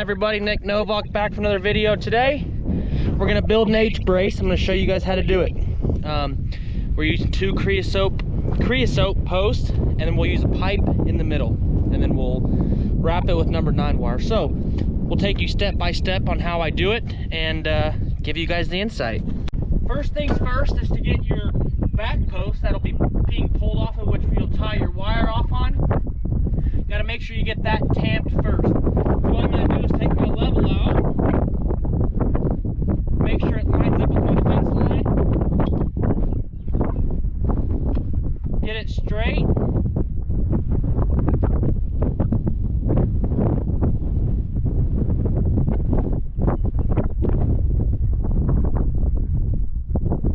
everybody? Nick Novak back for another video. Today we're going to build an H brace. I'm going to show you guys how to do it. We're using two creosote posts, and then we'll use a pipe in the middle, and then we'll wrap it with number 9 wire. So we'll take you step by step on how I do it and give you guys the insight. First things first is to get your back post that'll be being pulled off of, which you'll tie your wire off on. You got to make sure you get that tamped first. So what I'm going to do is take my level out, make sure it lines up with my fence line, get it straight.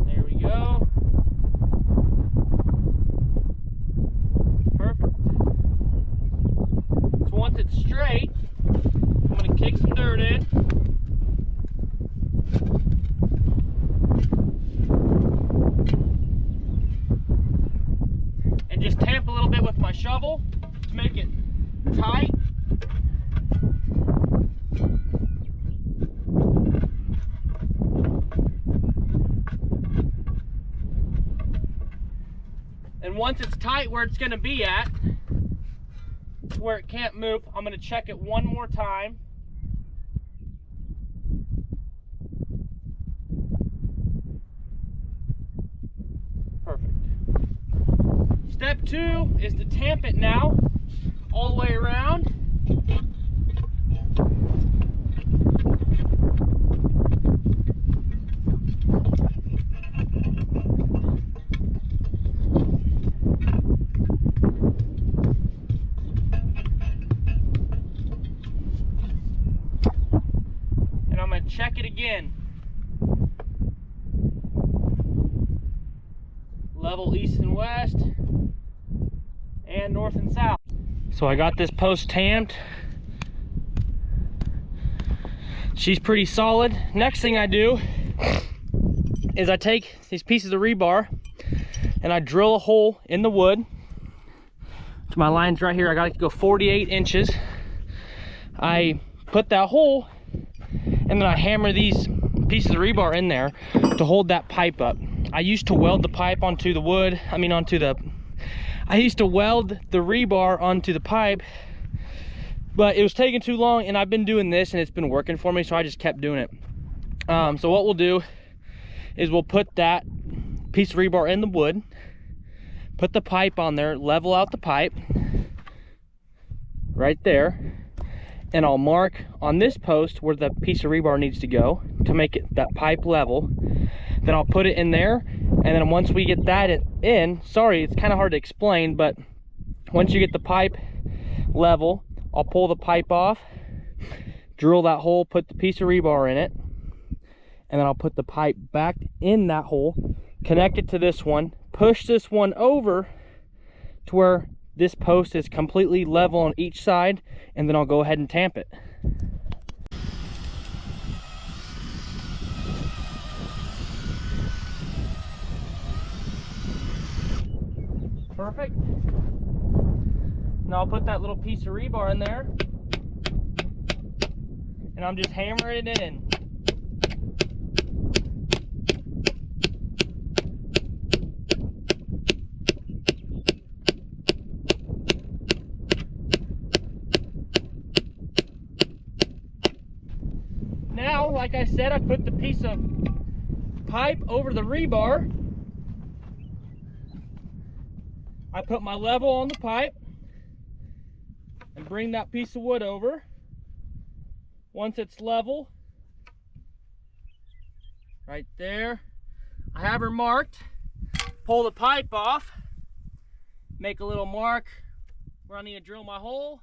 There we go. Perfect. So once it's straight, I'm going to kick some dirt in. And just tamp a little bit with my shovel to make it tight. And once it's tight where it's going to be at, where it can't move, I'm going to check it one more time. Perfect. Step 2 is to tamp it now all the way around. Check it again. Level east and west and north and south. So I got this post tamped. She's pretty solid. Next thing I do is I take these pieces of rebar and I drill a hole in the wood. So my line's right here. I got to go 48 inches. I put that hole, and then I hammer these pieces of rebar in there to hold that pipe up. I used to weld the pipe onto the wood, I used to weld the rebar onto the pipe, but it was taking too long, and I've been doing this and it's been working for me, so I just kept doing it. So what we'll do is we'll put that piece of rebar in the wood, put the pipe on there, level out the pipe right there, and I'll mark on this post where the piece of rebar needs to go to make it that pipe level. Then I'll put it in there, and then once we get that in, sorry, it's kind of hard to explain, but once you get the pipe level, I'll pull the pipe off, drill that hole, put the piece of rebar in it, and then I'll put the pipe back in that hole, connect it to this one, push this one over to where this post is completely level on each side, and then I'll go ahead and tamp it. Perfect. Now I'll put that little piece of rebar in there, and I'm just hammering it in. Now, like I said, I put the piece of pipe over the rebar. I put my level on the pipe and bring that piece of wood over. Once it's level, right there, I have her marked. Pull the pipe off, make a little mark where I need to drill my hole.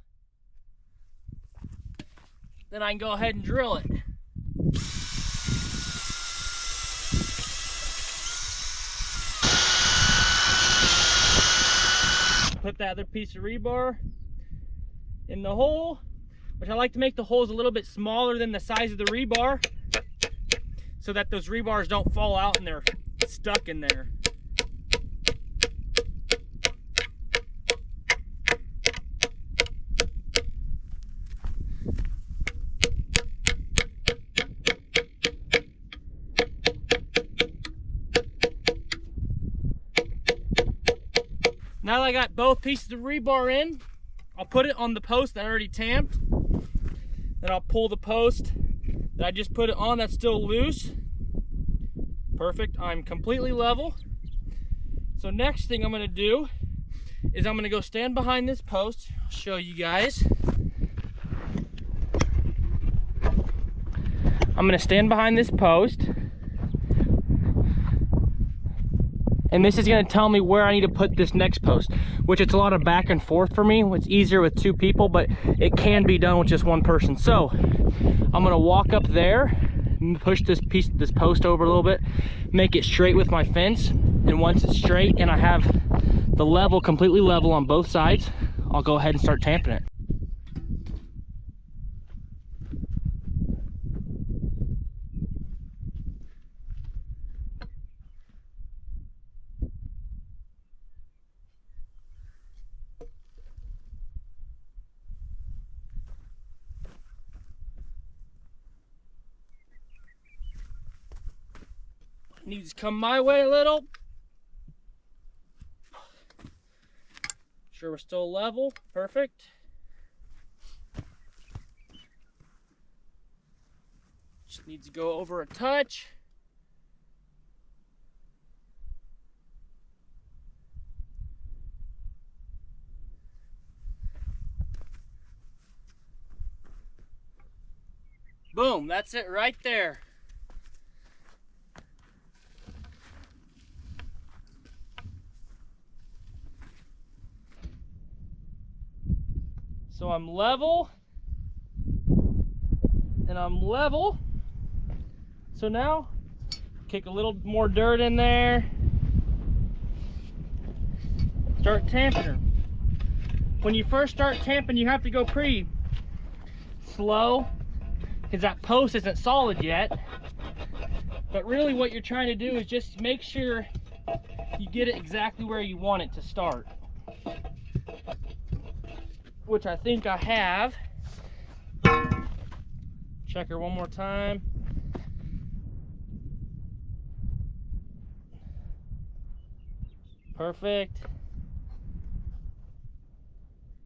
Then I can go ahead and drill it. Put that other piece of rebar in the hole, which I like to make the holes a little bit smaller than the size of the rebar so that those rebars don't fall out and they're stuck in there. Now that I got both pieces of rebar in, I'll put it on the post that I already tamped. Then I'll pull the post that I just put it on that's still loose. Perfect, I'm completely level. So next thing I'm gonna do is I'm gonna go stand behind this post. I'll show you guys. I'm gonna stand behind this post. And this is gonna tell me where I need to put this next post, which it's a lot of back and forth for me. It's easier with two people, but it can be done with just one person. So I'm gonna walk up there, and push this post over a little bit, make it straight with my fence. And once it's straight and I have the level completely level on both sides, I'll go ahead and start tamping it. Needs to come my way a little. Sure we're still level. Perfect. Just needs to go over a touch. Boom, that's it right there. So I'm level, and I'm level. So now, kick a little more dirt in there. Start tamping her. When you first start tamping, you have to go pretty slow, because that post isn't solid yet. But really what you're trying to do is just make sure you get it exactly where you want it to start. Which I think I have. Check her one more time. Perfect.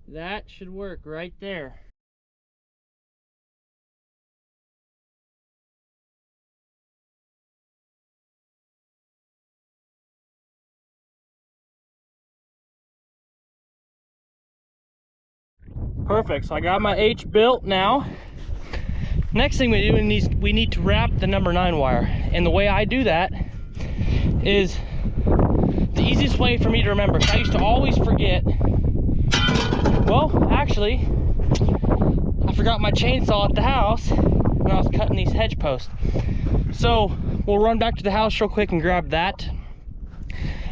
That should work right there. Perfect, so I got my H built now. Next thing we do is we need to wrap the number 9 wire. And the way I do that is the easiest way for me to remember. I used to always forget. Well, actually, I forgot my chainsaw at the house when I was cutting these hedge posts. So we'll run back to the house real quick and grab that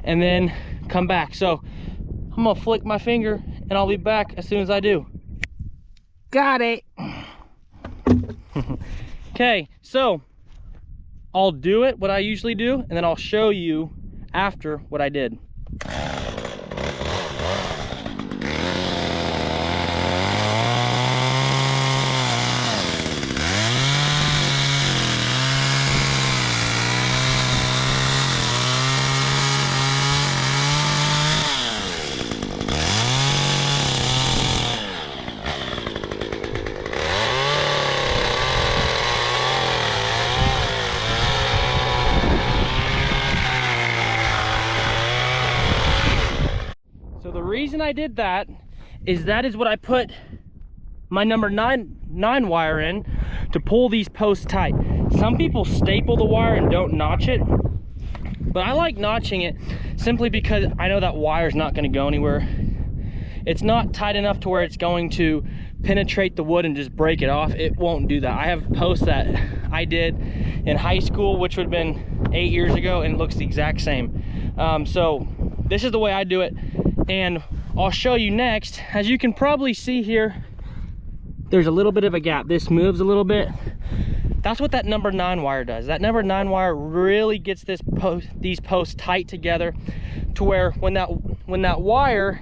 and then come back. So I'm gonna flick my finger and I'll be back as soon as I do. Got it. Okay, so I'll do it, what I usually do, and then I'll show you after what I did. The reason I did that is what I put my number 9 wire in to pull these posts tight. Some people staple the wire and don't notch it, but I like notching it simply because I know that wire is not going to go anywhere. It's not tight enough to where it's going to penetrate the wood and just break it off. It won't do that. I have posts that I did in high school, which would have been 8 years ago, and it looks the exact same. So this is the way I do it. And I'll show you next. As you can probably see here, there's a little bit of a gap. This moves a little bit. That's what that number 9 wire does. That number 9 wire really gets these posts tight together to where when that wire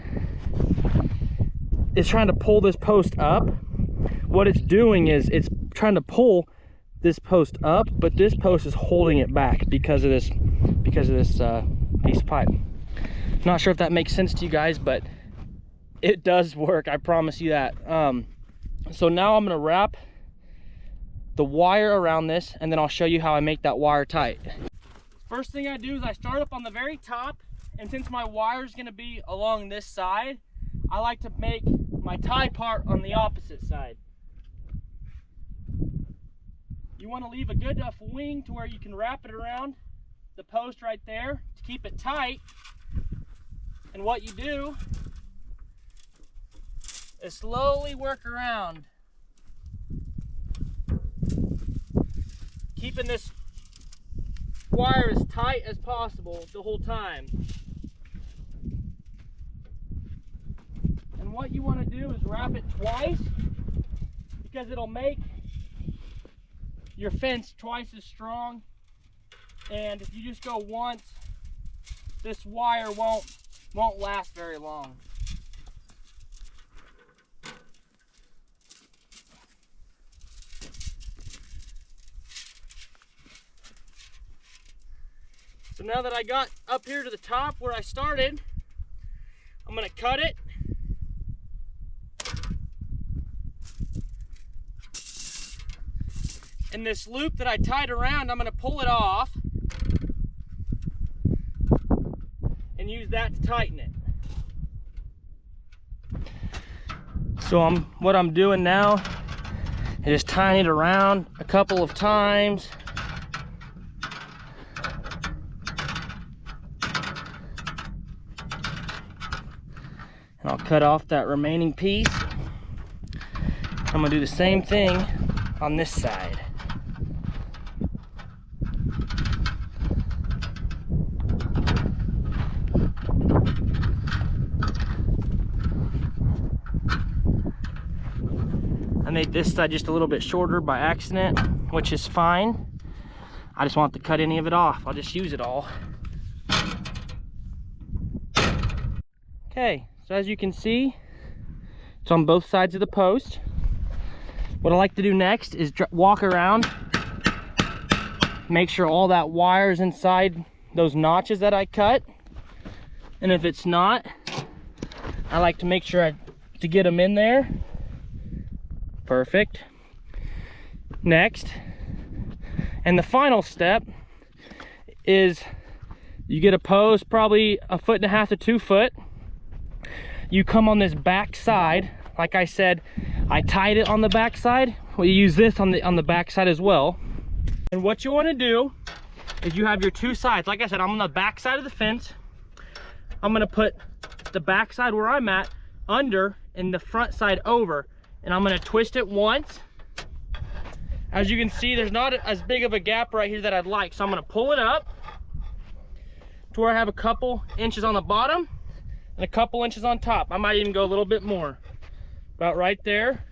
is trying to pull this post up, what it's doing is it's trying to pull this post up, but this post is holding it back because of this piece of pipe. Not sure if that makes sense to you guys, but it does work, I promise you that. So now I'm gonna wrap the wire around this, and then I'll show you how I make that wire tight. First thing I do is I start up on the very top, and since my wire is gonna be along this side, I like to make my tie part on the opposite side. You want to leave a good enough wing to where you can wrap it around the post right there to keep it tight. And what you do is slowly work around, keeping this wire as tight as possible the whole time. And what you want to do is wrap it twice, because it'll make your fence twice as strong. And if you just go once, this wire won't last very long. So now that I got up here to the top where I started, I'm gonna cut it. And this loop that I tied around, I'm gonna pull it off and use that to tighten it. So what I'm doing now is just tying it around a couple of times. And I'll cut off that remaining piece. I'm gonna do the same thing on this side. I made this side just a little bit shorter by accident, which is fine. I just want to cut any of it off. I'll just use it all. Okay, so as you can see, it's on both sides of the post. What I like to do next is walk around, make sure all that wire is inside those notches that I cut. And if it's not, I like to make sure to get them in there. Perfect. Next, and the final step is you get a post probably 1.5 to 2 foot. You come on this back side. Like I said, I tied it on the back side. Well, you use this on the back side as well. And what you want to do is you have your two sides. Like I said, I'm on the back side of the fence. I'm going to put the back side where I'm at under and the front side over. And I'm going to twist it once. As you can see, there's not as big of a gap right here that I'd like. So I'm going to pull it up to where I have a couple inches on the bottom and a couple inches on top. I might even go a little bit more. About right there.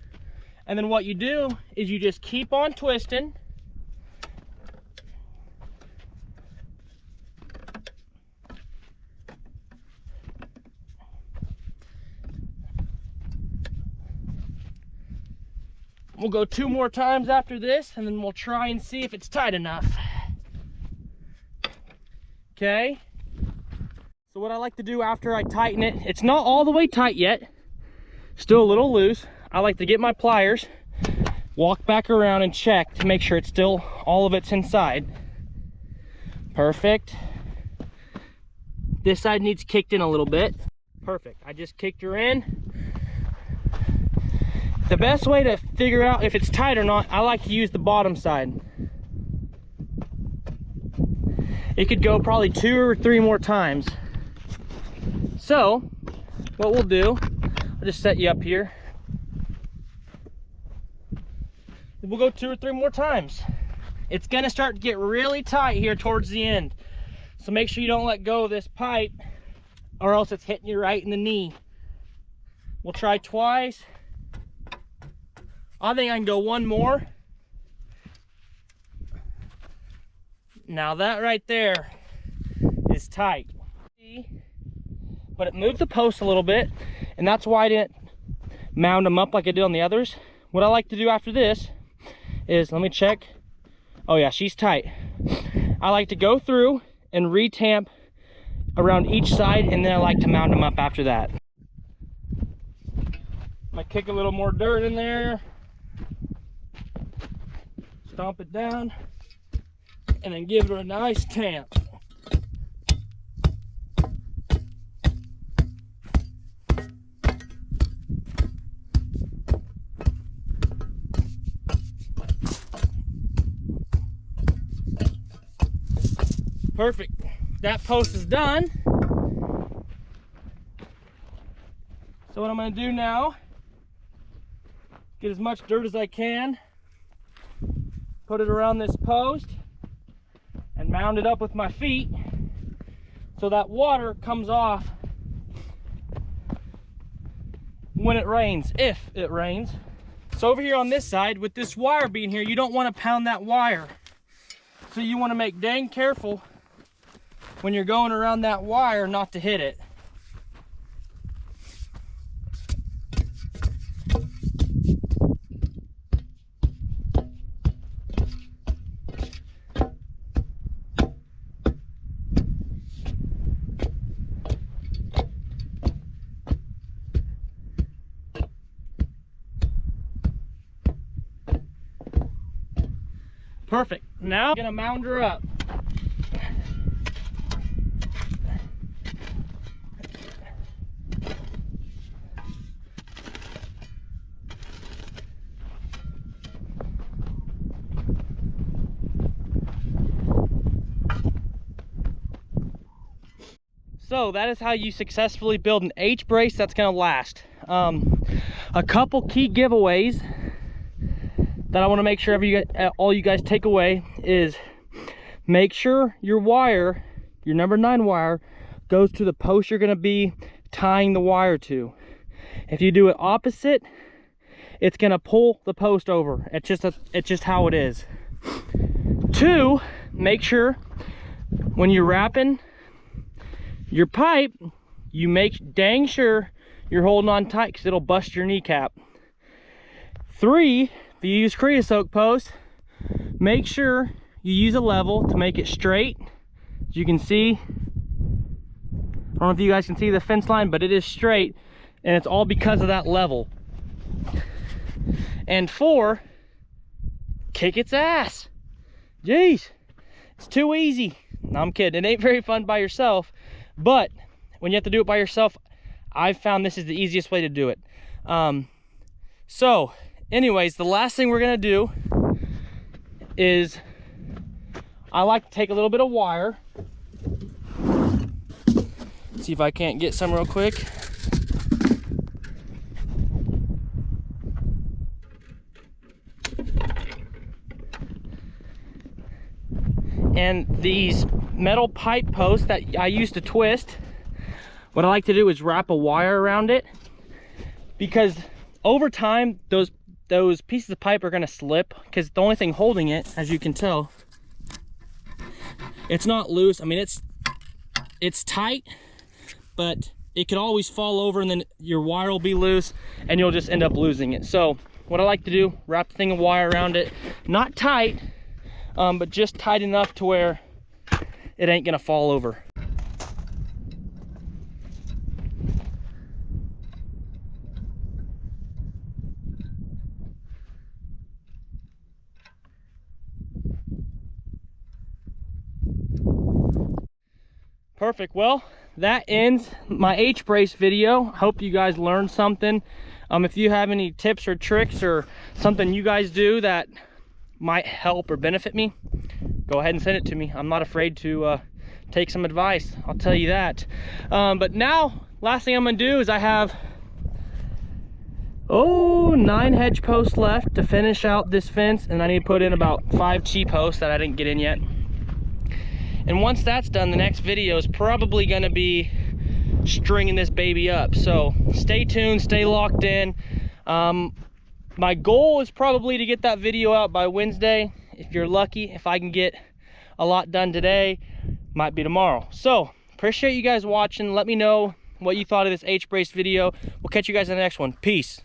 And then what you do is you just keep on twisting. We'll go 2 more times after this, and then we'll try and see if it's tight enough. Okay. So what I like to do after I tighten it, it's not all the way tight yet, still a little loose. I like to get my pliers, walk back around and check to make sure it's still, all of it's inside. Perfect. This side needs kicked in a little bit. Perfect. I just kicked her in. The best way to figure out if it's tight or not, I like to use the bottom side. It could go probably 2 or 3 more times. So, what we'll do, I'll just set you up here. We'll go 2 or 3 more times. It's gonna start to get really tight here towards the end. So make sure you don't let go of this pipe or else it's hitting you right in the knee. We'll try twice. I think I can go 1 more. Now that right there is tight. But it moved the post a little bit, and that's why I didn't mound them up like I did on the others. What I like to do after this is, let me check. Oh yeah, she's tight. I like to go through and retamp around each side, and then I like to mound them up after that. I'm gonna kick a little more dirt in there, stomp it down, and then give it a nice tamp. Perfect. That post is done. So what I'm going to do now, get as much dirt as I can, put it around this post, and mound it up with my feet so that water comes off when it rains, if it rains. So over here on this side, with this wire being here, you don't want to pound that wire. So you want to make dang careful when you're going around that wire not to hit it. Perfect. Now I'm gonna mound her up. So that is how you successfully build an H-brace that's gonna last. A couple key giveaways that I want to make sure all you guys take away is make sure your wire, your number 9 wire, goes to the post you're going to be tying the wire to. If you do it opposite, it's going to pull the post over. It's just how it is. 2, make sure when you're wrapping your pipe, you make dang sure you're holding on tight, because it'll bust your kneecap. 3, if you use creosote post, make sure you use a level to make it straight. As you can see, I don't know if you guys can see the fence line, but it is straight, and it's all because of that level. And 4, kick its ass. Jeez, it's too easy. No, I'm kidding. It ain't very fun by yourself, but when you have to do it by yourself, I've found this is the easiest way to do it. So anyways, the last thing we're gonna do is, I like to take a little bit of wire. See if I can't get some real quick. And these metal pipe posts that I used to twist, what I like to do is wrap a wire around it, because over time those pieces of pipe are going to slip, because the only thing holding it, as you can tell, it's not loose. I mean, it's tight, but it could always fall over, and then your wire will be loose and you'll just end up losing it. So what I like to do, wrap the thing of wire around it, not tight, but just tight enough to where it ain't gonna fall over. Perfect. Well, that ends my H-brace video. Hope you guys learned something. If you have any tips or tricks or something you guys do that might help or benefit me, go ahead and send it to me. I'm not afraid to take some advice, I'll tell you that. But now, last thing I'm gonna do is I have 9 hedge posts left to finish out this fence, and I need to put in about 5 T-posts that I didn't get in yet. And once that's done, the next video is probably gonna be stringing this baby up. So stay tuned, stay locked in. My goal is probably to get that video out by Wednesday. If you're lucky, if I can get a lot done today, might be tomorrow. So appreciate you guys watching. Let me know what you thought of this H-brace video. We'll catch you guys in the next one. Peace.